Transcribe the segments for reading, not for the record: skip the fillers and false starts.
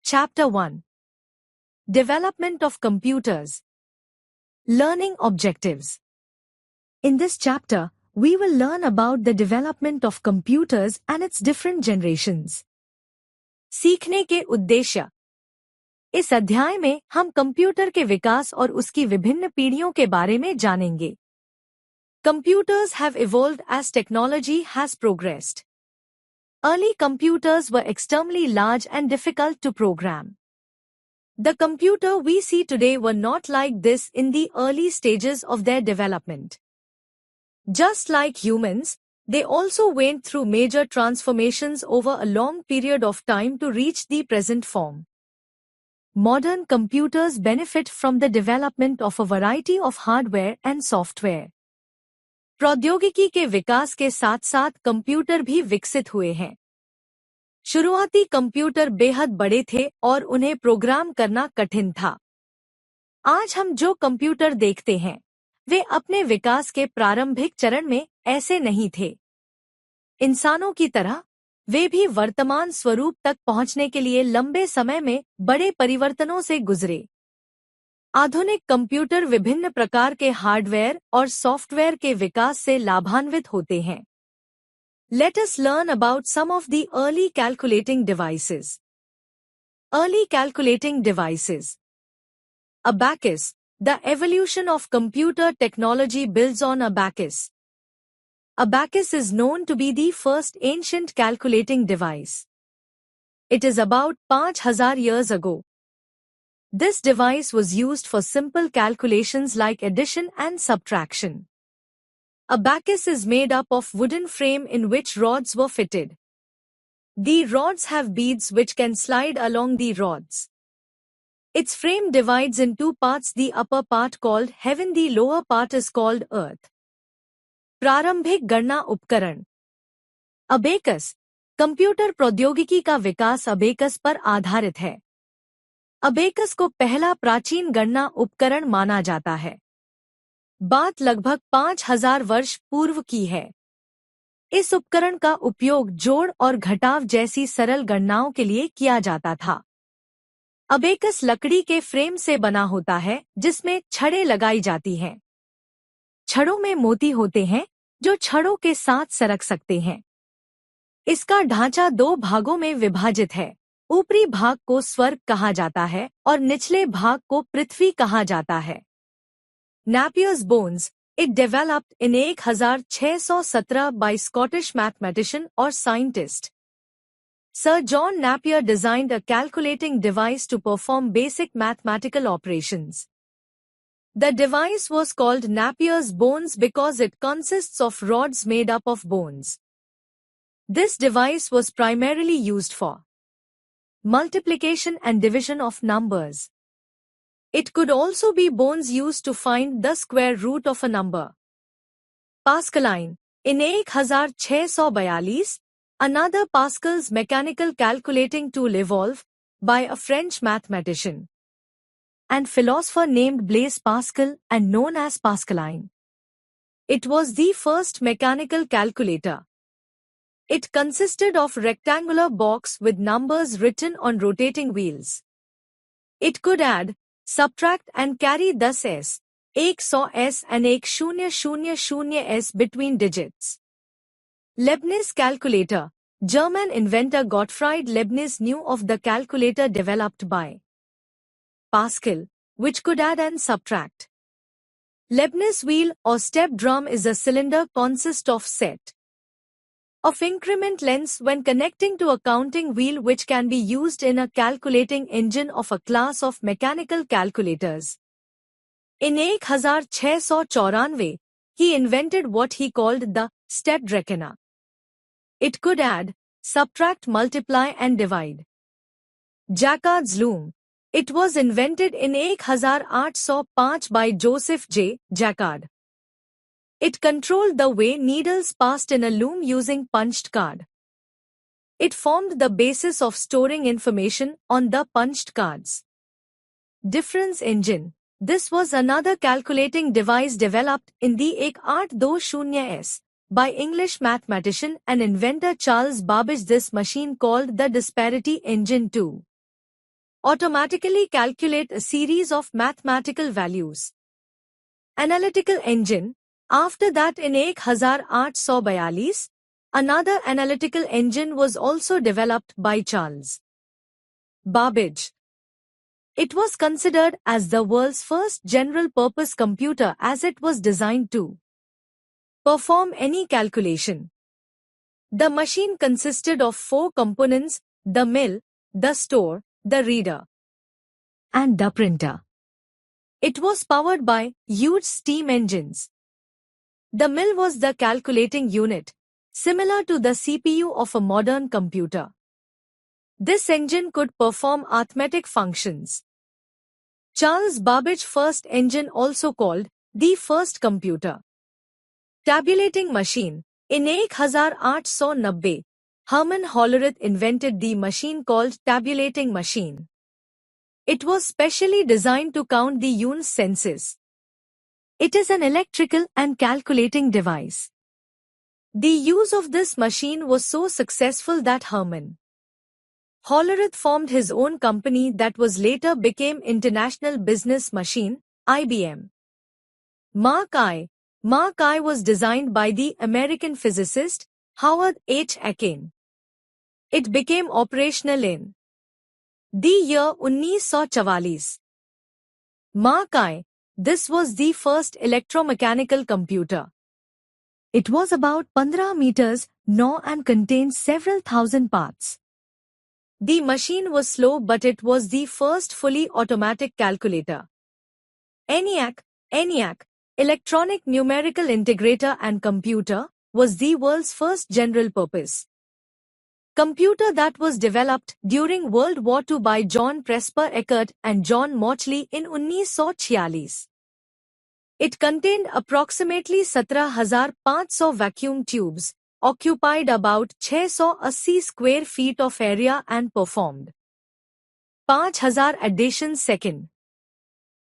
Chapter 1. Development of Computers. Learning Objectives. In this chapter, we will learn about the development of computers and its different generations. सीखने के उद्देश्य. इस अध्याय में हम कंप्यूटर के विकास और उसकी विभिन्न पीढ़ियों के बारे में जानेंगे. Computers have evolved as technology has progressed. Early computers were extremely large and difficult to program. The computer we see today were not like this in the early stages of their development. Just like humans, they also went through major transformations over a long period of time to reach the present form. Modern computers benefit from the development of a variety of hardware and software. प्रौद्योगिकी के विकास के साथ-साथ computer भी विकसित हुए हैं. शुरुआती computer बेहद बड़े थे और उन्हें प्रोग्राम करना कठिन था. आज हम जो कंप्यूटर देखते हैं, वे अपने विकास के प्रारंभिक चरण में ऐसे नहीं थे. इंसानों की तरह, वे भी वर्तमान स्वरूप तक पहुंचने के लिए लंबे समय में बड़े परिवर्तनों से गुजरे. आधुनिक कंप्यूटर विभिन्न प्रकार के हार्डवेयर और सॉफ्टवेयर के विकास से लाभान्वित होते हैं. Let us learn about some of the early calculating devices. Early calculating devices. Abacus. The evolution of computer technology builds on abacus. Abacus is known to be the first ancient calculating device. It is about 5000 years ago. This device was used for simple calculations like addition and subtraction. Abacus is made up of wooden frame in which rods were fitted. The rods have beads which can slide along the rods. Its frame divides in two parts, the upper part called heaven, the lower part is called earth. प्रारंभिक गणना उपकरण. Abacus. Computer प्रौद्योगिकी का विकास abacus पर आधारित है. Abacus को पहला प्राचीन गणना उपकरण माना जाता है. बात लगभग 5000 वर्ष पूर्व की है. इस उपकरण का उपयोग जोड़ और घटाव जैसी सरल गणनाओं के लिए किया जाता था. अबेकस लकड़ी के फ्रेम से बना होता है जिसमें छड़ें लगाई जाती हैं. छड़ों में मोती होते हैं जो छड़ों के साथ सरक सकते हैं. इसका ढांचा दो भागों में विभाजित है. ऊपरी भाग को स्वर्ग कहा जाता है और निचले भाग को पृथ्वी कहा जाता है. Napier's bones. It developed in 1617 by Scottish mathematician or scientist. Sir John Napier designed a calculating device to perform basic mathematical operations. The device was called Napier's bones because it consists of rods made up of bones. This device was primarily used for multiplication and division of numbers. It could also be bones used to find the square root of a number. Pascaline. In 1642, another Pascal's mechanical calculating tool evolved by a French mathematician and philosopher named Blaise Pascal and known as Pascaline. It was the first mechanical calculator. It consisted of rectangular box with numbers written on rotating wheels. It could add, subtract and carry thus s, 100s and 1000s between digits. Leibniz calculator. German inventor Gottfried Leibniz knew of the calculator developed by Pascal, which could add and subtract. Leibniz wheel or step drum is a cylinder consist of set of increment lengths when connecting to a counting wheel which can be used in a calculating engine of a class of mechanical calculators. In 1694, he invented what he called the stepped reckoner. It could add, subtract, multiply and divide. Jacquard's loom. It was invented in 1805 by Joseph J. Jacquard. It controlled the way needles passed in a loom using punched card. It formed the basis of storing information on the punched cards. Difference engine. This was another calculating device developed in the 1820s by English mathematician and inventor Charles Babbage. This machine called the disparity engine too. automatically calculate a series of mathematical values. Analytical engine. After that, in 1842, another analytical engine was also developed by Charles Babbage. It was considered as the world's first general-purpose computer as it was designed to perform any calculation. The machine consisted of 4 components: the mill, the store, the reader, and the printer. It was powered by huge steam engines. The mill was the calculating unit, similar to the CPU of a modern computer. This engine could perform arithmetic functions. Charles Babbage's first engine, also called the first computer. Tabulating machine. In 1890, Herman Hollerith invented the machine called tabulating machine. It was specially designed to count the un's senses. It is an electrical and calculating device. The use of this machine was so successful that Herman Hollerith formed his own company that was later became International Business Machine, IBM. Mark I. Mark I was designed by the American physicist Howard H. Aiken. It became operational in the year 1944. Mark I. This was the first electromechanical computer. It was about 15 meters long and contained several thousand parts. The machine was slow, but it was the first fully automatic calculator. ENIAC, Electronic Numerical Integrator and Computer, was the world's first general-purpose computer that was developed during World War II by John Presper Eckert and John Mauchly in 1946. It contained approximately 17,500 vacuum tubes, occupied about 680 square feet of area and performed 5,000 additions second.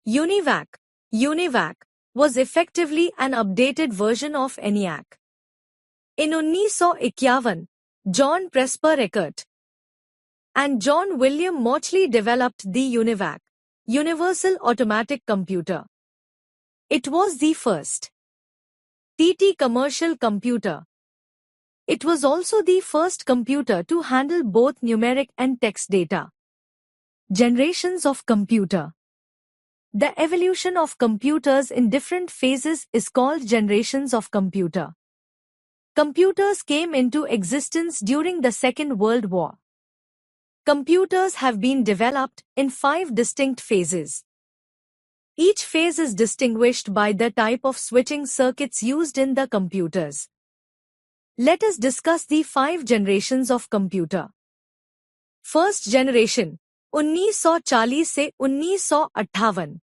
UNIVAC was effectively an updated version of ENIAC. In 1951, John Presper Eckert and John William Mauchly developed the UNIVAC, Universal Automatic Computer. It was the first TT commercial computer. It was also the first computer to handle both numeric and text data. Generations of computer. The evolution of computers in different phases is called generations of computer. Computers came into existence during the Second World War. Computers have been developed in 5 distinct phases. Each phase is distinguished by the type of switching circuits used in the computers. Let us discuss the 5 generations of computer. First generation, 1940 से 1958.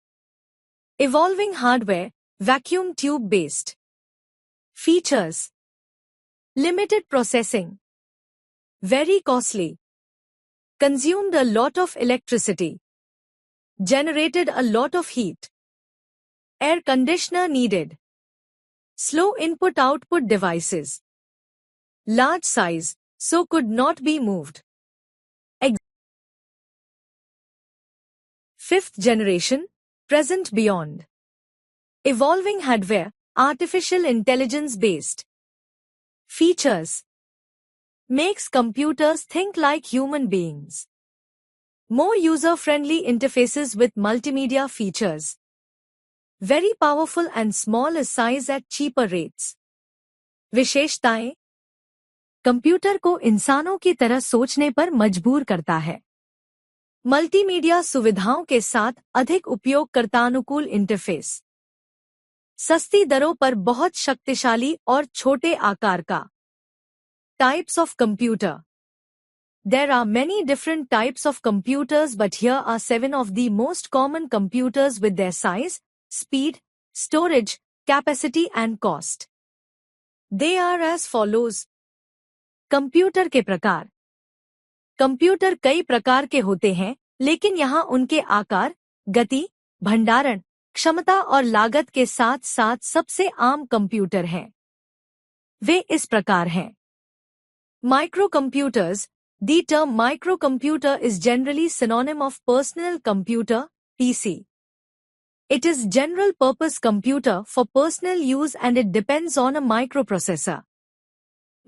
Evolving hardware, vacuum tube based. Features: limited processing, very costly, consumed a lot of electricity, generated a lot of heat, air conditioner needed, slow input-output devices, large size, so could not be moved. Fifth generation, present beyond. Evolving hardware, artificial intelligence based. Features: makes computers think like human beings. More user-friendly interfaces with multimedia features. Very powerful and small size at cheaper rates. विशेषताएं: computer को इंसानों की तरह सोचने पर मजबूर करता है. मल्टीमीडिया सुविधाओं के साथ अधिक उपयोगकर्तानुकूल इंटरफेस. सस्ती दरों पर बहुत शक्तिशाली और छोटे आकार का. Types of computer. There are many different types of computers, but here are 7 of the most common computers with their size, speed, storage, capacity and cost. They are as follows. Computer के प्रकार. Computer कई प्रकार के होते हैं, लेकिन यहाँ उनके आकार, गति, भंडारण, क्षमता और लागत के साथ साथ सबसे आम कंप्यूटर हैं. वे इस प्रकार हैं. Micro computers, The term microcomputer is generally synonym of personal computer, PC. It is general-purpose computer for personal use and it depends on a microprocessor.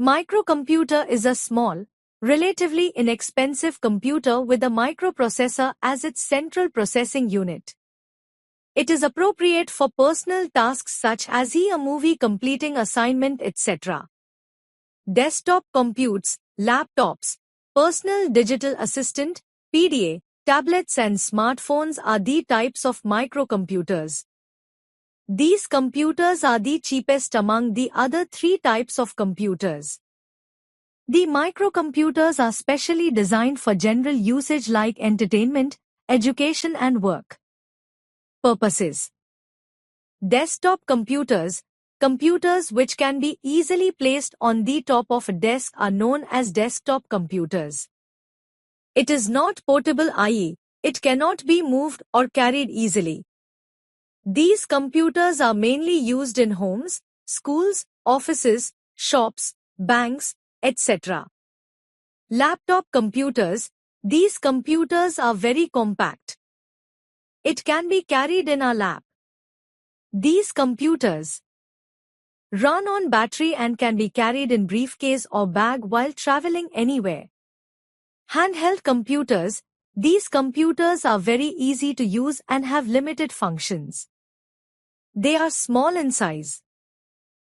Microcomputer is a small, relatively inexpensive computer with a microprocessor as its central processing unit. It is appropriate for personal tasks such as a movie completing assignment etc. Desktop computes, laptops, personal digital assistant, PDA, tablets and smartphones are the types of microcomputers. These computers are the cheapest among the other three types of computers. The microcomputers are specially designed for general usage like entertainment, education and work purposes. Desktop computers, computers which can be easily placed on the top of a desk are known as desktop computers. It is not portable, i.e., it cannot be moved or carried easily. These computers are mainly used in homes, schools, offices, shops, banks, etc. Laptop computers, these computers are very compact. It can be carried in a lap. These computers run on battery and can be carried in briefcase or bag while traveling anywhere. Handheld computers, these computers are very easy to use and have limited functions. They are small in size.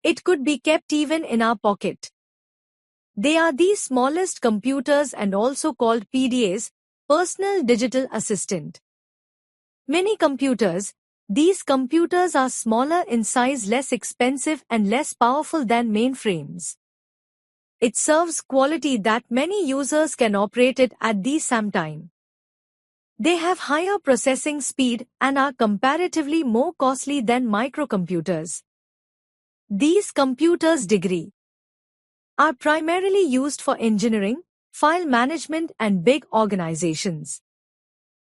It could be kept even in our pocket. They are the smallest computers and also called PDAs, personal digital assistant. Mini computers, these computers are smaller in size, less expensive and less powerful than mainframes. It serves quality that many users can operate it at the same time. They have higher processing speed and are comparatively more costly than microcomputers. These computers are primarily used for engineering, file management and big organizations.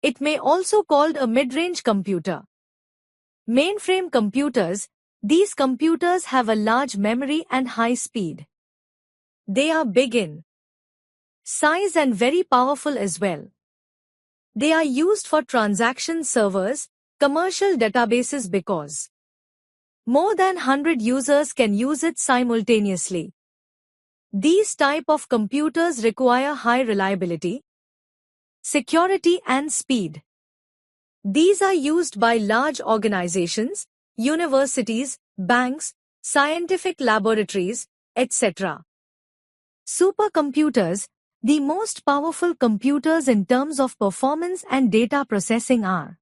It may also called a mid-range computer. Mainframe computers, these computers have a large memory and high speed. They are big in size and very powerful as well. They are used for transaction servers, commercial databases because more than 100 users can use it simultaneously. These type of computers require high reliability, security and speed. These are used by large organizations, universities, banks, scientific laboratories, etc. Supercomputers, the most powerful computers in terms of performance and data processing are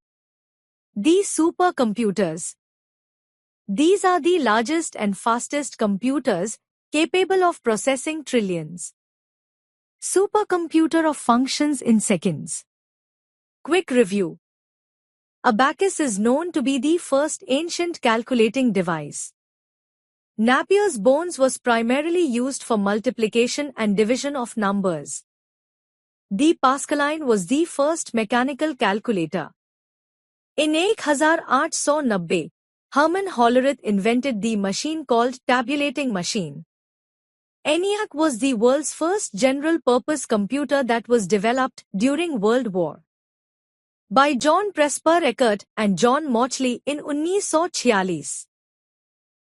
these supercomputers. These are the largest and fastest computers capable of processing trillions. Supercomputer of functions in seconds. Quick review. Abacus is known to be the first ancient calculating device. Napier's bones was primarily used for multiplication and division of numbers. The Pascaline was the first mechanical calculator. In 1890, Hermann Hollerith invented the machine called tabulating machine. ENIAC was the world's first general-purpose computer that was developed during World War by John Presper Eckert and John Mauchly in 1946.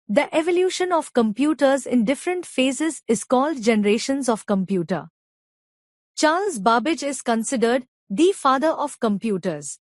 The evolution of computers in different phases is called generations of computer. Charles Babbage is considered the father of computers.